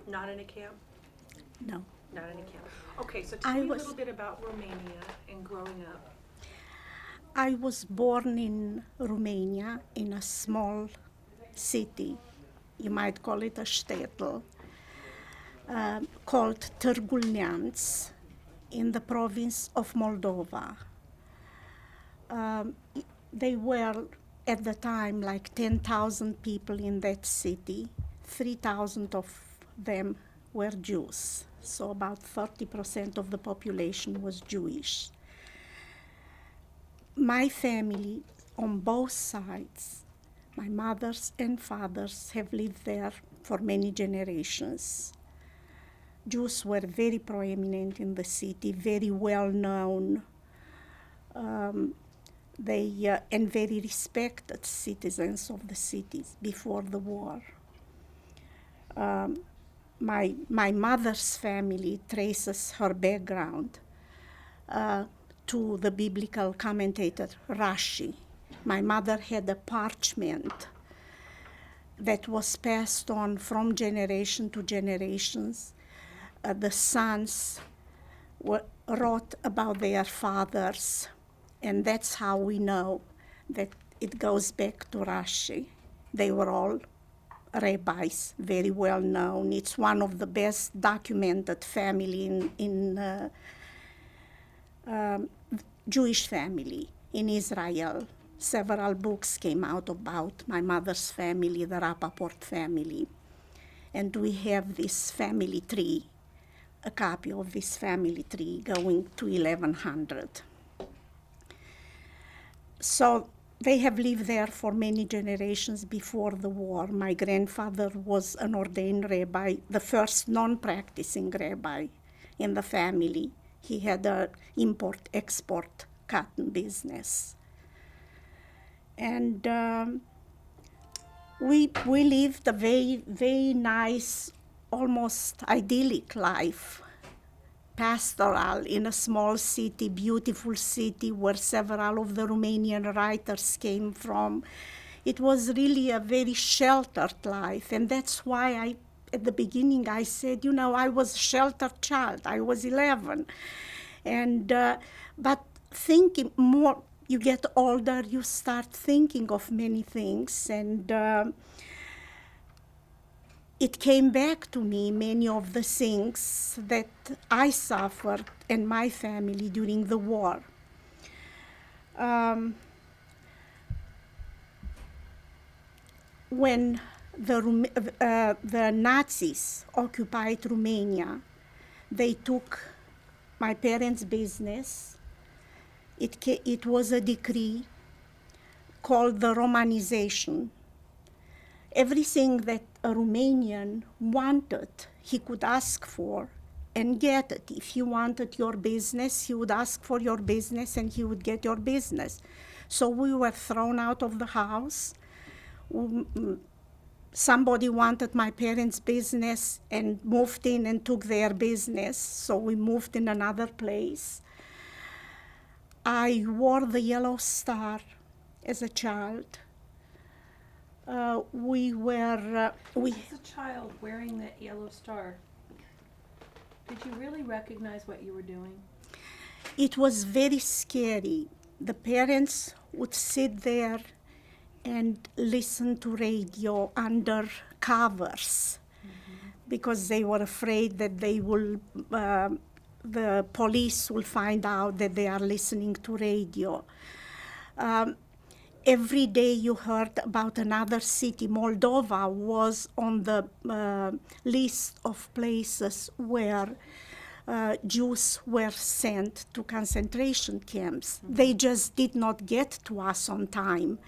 Not in a camp? No. Not in a camp. Okay, so tell me a little bit about Romania and growing up. I was born in Romania in a small city, you might call it a shtetl, called Târgul Neamț in the province of Moldova. They were at the time like 10,000 people in that city. 3,000 of them were Jews, so about 30% of the population was Jewish. My family on both sides, my mothers and fathers, have lived there for many generations. Jews were very prominent in the city, very well known. And very respected citizens of the cities before the war. My mother's family traces her background to the biblical commentator Rashi. My mother had a parchment that was passed on from generation to generations. The sons wrote about their fathers, and that's how we know that it goes back to Rashi. They were all rabbis, very well known. It's one of the best documented family in Jewish family in Israel. Several books came out about my mother's family, the Rappaport family. And we have this family tree, a copy of this family tree going to 1100. So they have lived there for many generations before the war. My grandfather was an ordained rabbi, the first non-practicing rabbi in the family. He had an import-export cotton business. And we lived a very, very nice, almost idyllic life, pastoral, in a small city, beautiful city where several of the Romanian writers came from. It was really a very sheltered life, and that's why at the beginning I said, I was a sheltered child. I was 11. And, but thinking more, you get older, you start thinking of many things, and it came back to me, many of the things that I suffered and my family during the war. When the Nazis occupied Romania, they took my parents' business. It was a decree called the Romanization. Everything that a Romanian wanted, he could ask for and get it. If he wanted your business, he would ask for your business and he would get your business. So we were thrown out of the house. Somebody wanted my parents' business and moved in and took their business, so we moved in another place. I wore the yellow star as a child. As a child wearing that yellow star, did you really recognize what you were doing? It was very scary. The parents would sit there and listen to radio under covers, because they were afraid that the police will find out that they are listening to radio. Every day you heard about another city. Moldova was on the list of places where Jews were sent to concentration camps. They just did not get to us on time.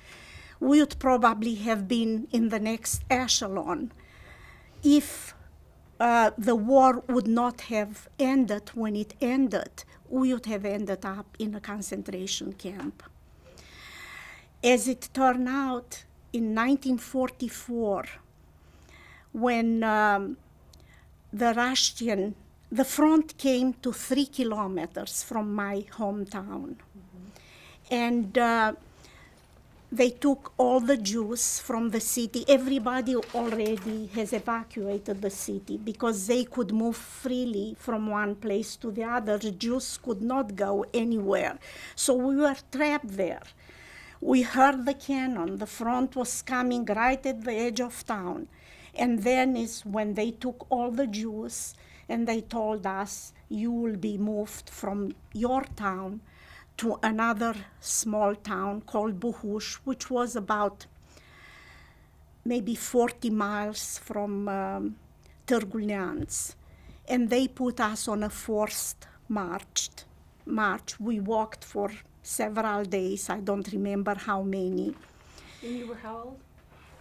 We would probably have been in the next echelon if the war would not have ended when it ended. We would have ended up in a concentration camp. As it turned out, in 1944, when the front came to 3 kilometers from my hometown. And they took all the Jews from the city. Everybody already has evacuated the city because they could move freely from one place to the other. The Jews could not go anywhere. So we were trapped there. We heard the cannon. The front was coming right at the edge of town. And then is when they took all the Jews and they told us, you will be moved from your town to another small town called Buhush, which was about maybe 40 miles from Târgu. And they put us on a forced march. We walked for several days. I don't remember how many. And you were how old?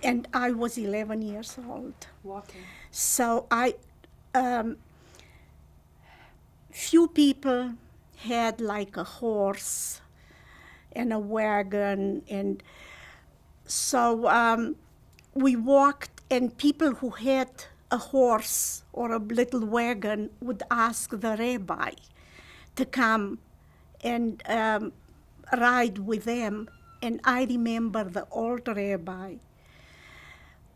And I was 11 years old. Walking. So few people had like a horse and a wagon, and so we walked, and people who had a horse or a little wagon would ask the rabbi to come and ride with them. And I remember the old rabbi,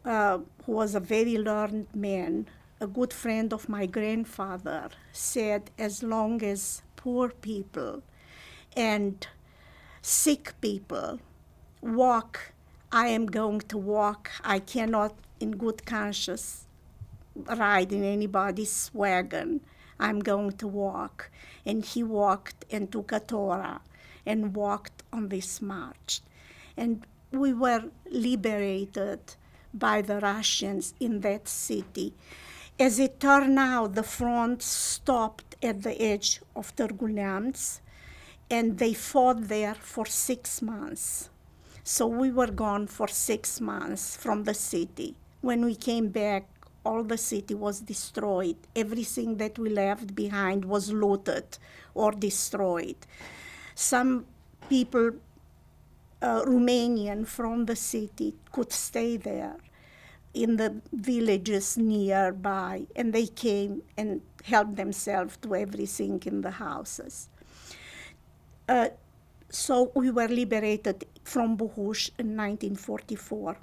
who was a very learned man, a good friend of my grandfather, said, as long as poor people and sick people walk, I am going to walk. I cannot, in good conscience, ride in anybody's wagon. I'm going to walk. And he walked and took a Torah and walked on this march. And we were liberated by the Russians in that city. As it turned out, the front stopped at the edge of Târgu, and they fought there for 6 months. So we were gone for 6 months from the city. When we came back, all the city was destroyed. Everything that we left behind was looted or destroyed. Some people, Romanian from the city, could stay there in the villages nearby, and they came and helped themselves to everything in the houses. So we were liberated from Buhush in 1944.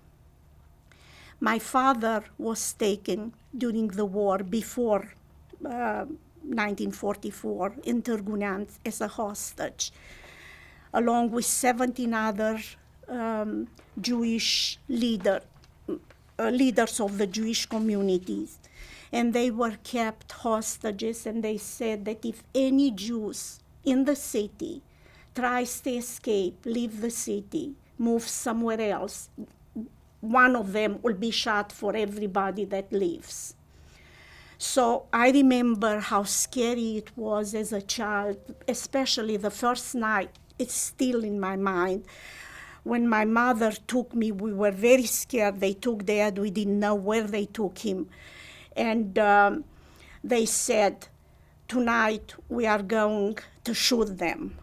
My father was taken during the war before 1944 in Târgu as a hostage, along with 17 other Jewish leaders of the Jewish communities. And they were kept hostages, and they said that if any Jews in the city tries to escape, leave the city, move somewhere else, one of them will be shot for everybody that leaves. So I remember how scary it was as a child, especially the first night. It's still in my mind. When my mother took me, we were very scared. They took Dad. We didn't know where they took him. And they said, tonight we are going to shoot them.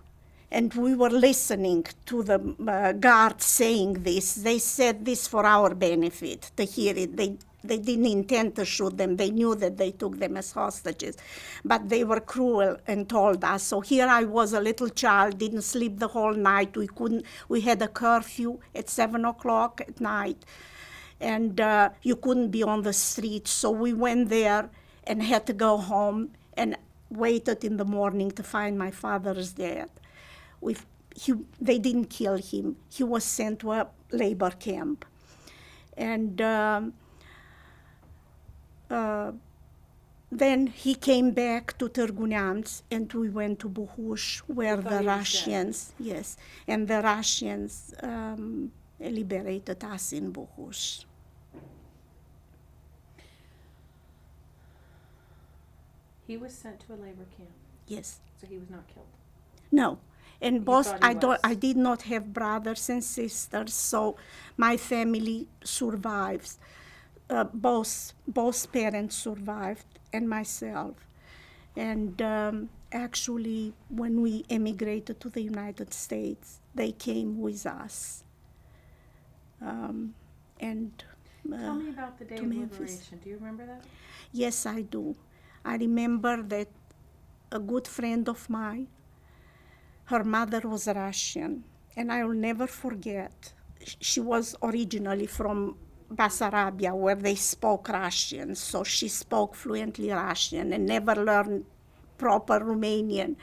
And we were listening to the guards saying this. They said this for our benefit, to hear it. They didn't intend to shoot them. They knew that they took them as hostages. But they were cruel and told us. So here I was, a little child, didn't sleep the whole night. We had a curfew at 7 o'clock at night. And you couldn't be on the street. So we went there and had to go home and waited in the morning to find my father's dead. They didn't kill him. He was sent to a labor camp. And then he came back to Târgu, and we went to Buhush, where the Russians, yes, and the Russians liberated us in Buhush. He was sent to a labor camp. Yes. So he was not killed. No. And both, thought he I did not have brothers and sisters, so my family survives. Both parents survived, and myself. And actually, when we emigrated to the United States, they came with us. Tell me about the day of liberation. Do you remember that? Yes, I do. I remember that a good friend of mine, her mother was Russian, and I will never forget she was originally from Bessarabia, where they spoke Russian, so she spoke fluently Russian and never learned proper Romanian.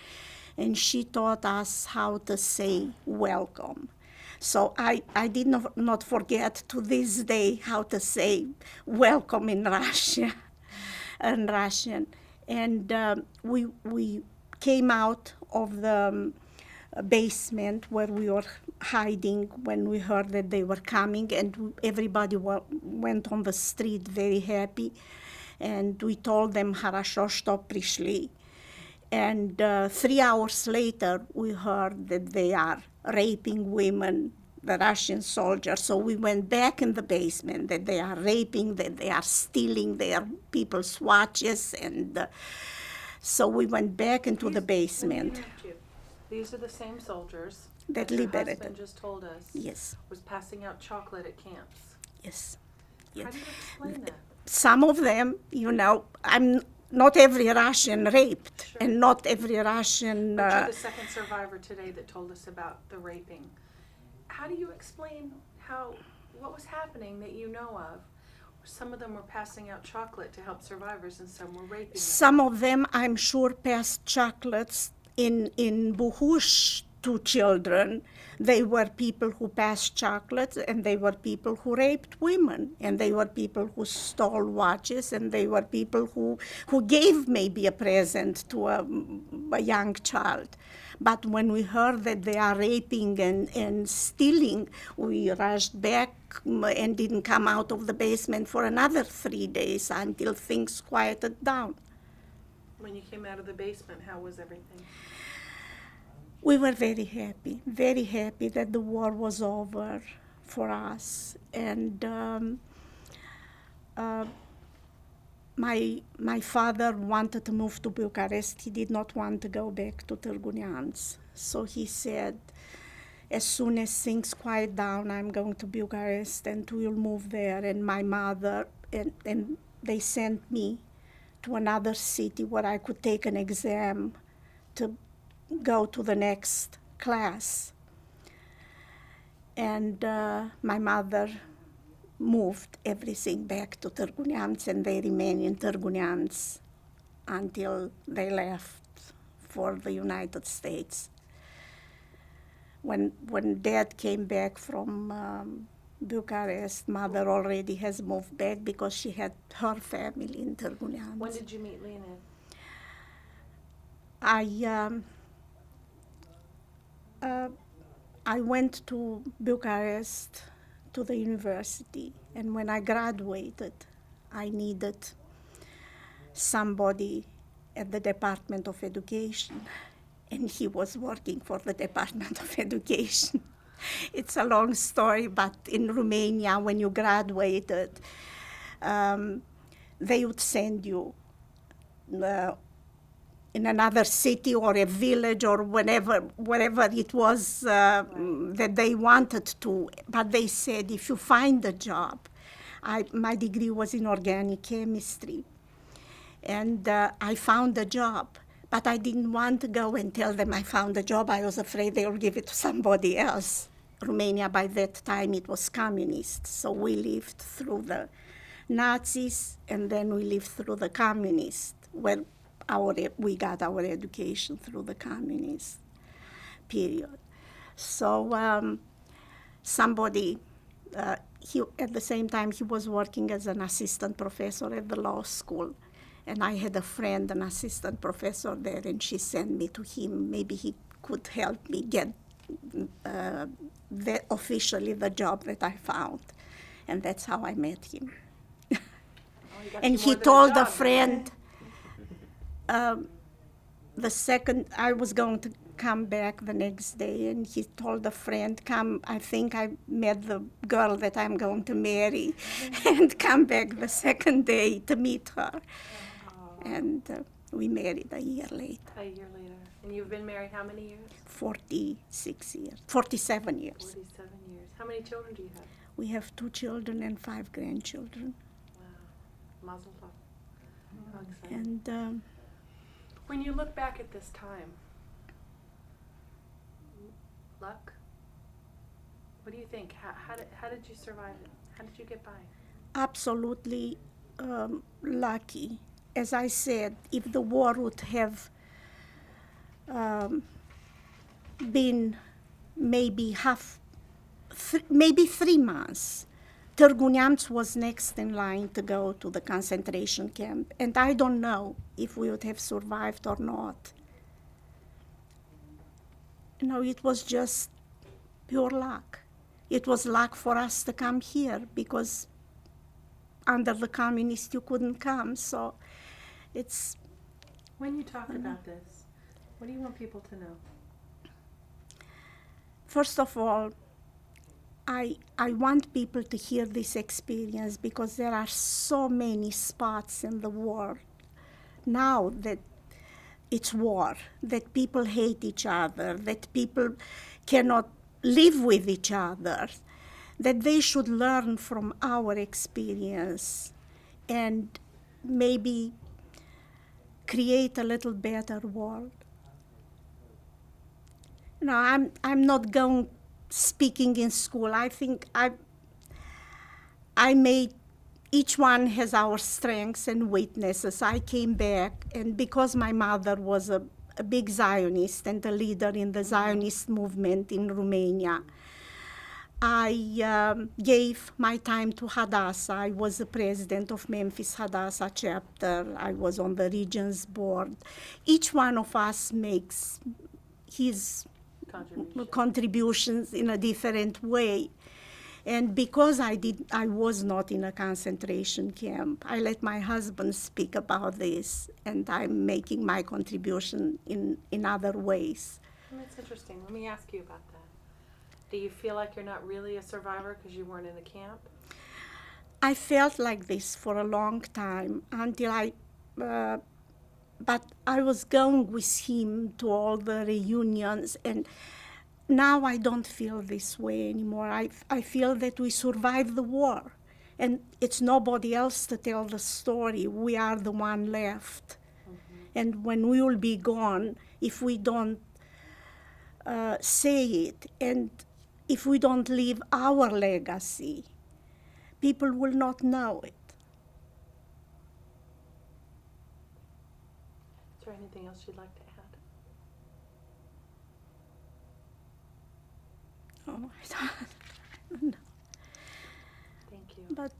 And she taught us how to say welcome. So I did not forget to this day how to say welcome in Russia, in Russian. And we came out of the basement where we were hiding when we heard that they were coming, and everybody went on the street very happy. And we told them, "Хорошо, что пришли." And 3 hours later, we heard that they are raping women, the Russian soldiers. So we went back in the basement, that they are raping, that they are stealing their people's watches. And so we went back into the basement. These are the same soldiers That your liberated. husband just told us Yes, was passing out chocolate at camps. yes. How do you explain that? Some of them, not every Russian raped, Sure. and not every Russian. But you're the second survivor today that told us about the raping. How do you explain what was happening that you know of? Some of them were passing out chocolate to help survivors, and some were raping them. Some of them, I'm sure, passed chocolates in Buhush to children. They were people who passed chocolates, and they were people who raped women, and they were people who stole watches, and they were people who gave maybe a present to a young child. But when we heard that they are raping and stealing, we rushed back and didn't come out of the basement for another 3 days until things quieted down. When you came out of the basement, how was everything? We were very happy that the war was over for us. And my father wanted to move to Bucharest. He did not want to go back to Târgu. So he said, as soon as things quiet down, I'm going to Bucharest and we'll move there. And my mother, and they sent me to another city where I could take an exam to go to the next class. And my mother moved everything back to Târgu, and they remained in Târgu until they left for the United States. When Dad came back from Bucharest, Mother already has moved back because she had her family in Târgu. When did you meet Lena? I went to Bucharest to the university, and when I graduated, I needed somebody at the Department of Education, and he was working for the Department of Education. It's a long story, but in Romania, when you graduated, they would send you in another city or a village or wherever it was that they wanted to. But they said, if you find a job, my degree was in organic chemistry, and I found a job. But I didn't want to go and tell them I found a job. I was afraid they would give it to somebody else. Romania, by that time, it was communist. So we lived through the Nazis, and then we lived through the communists, where we got our education through the communist period. So somebody, at the same time, he was working as an assistant professor at the law school. And I had a friend, an assistant professor there, and she sent me to him. Maybe he could help me get officially the job that I found. And that's how I met him. And he told a friend, I was going to come back the next day, and he told a friend, come, I think I met the girl that I'm going to marry, and come back the second day to meet her. And we married a year later. A year later. And you've been married how many years? 47 years. 47 years. How many children do you have? We have 2 children and 5 grandchildren. Wow. Mazel tov. How exciting. And when you look back at this time, luck? What do you think? How did you survive it? How did you get by? Absolutely lucky. As I said, if the war would have um, been maybe maybe 3 months, Târgu was next in line to go to the concentration camp, and I don't know if we would have survived or not. It was just pure luck. It was luck for us to come here because under the communists you couldn't come. So it's, When you talk about this, what do you want people to know? first of all, I want people to hear this experience because there are so many spots in the world now that it's war, that people hate each other, that people cannot live with each other, that they should learn from our experience and maybe create a little better world. I'm not going speaking in school. I think I made, each one has our strengths and weaknesses. I came back, and because my mother was a big Zionist and a leader in the Zionist movement in Romania, I gave my time to Hadassah. I was the president of Memphis Hadassah chapter. I was on the region's board. Each one of us makes his contributions in a different way. And because I was not in a concentration camp, I let my husband speak about this, and I'm making my contribution in other ways. That's interesting. Let me ask you about that. Do you feel like you're not really a survivor because you weren't in a camp? I felt like this for a long time until but I was going with him to all the reunions, and now I don't feel this way anymore. I feel that we survived the war, and it's nobody else to tell the story. We are the one left. Mm-hmm. And when we will be gone, if we don't say it, and if we don't leave our legacy, people will not know it. Is there anything else you'd like to add? Oh, I don't know. Thank you. But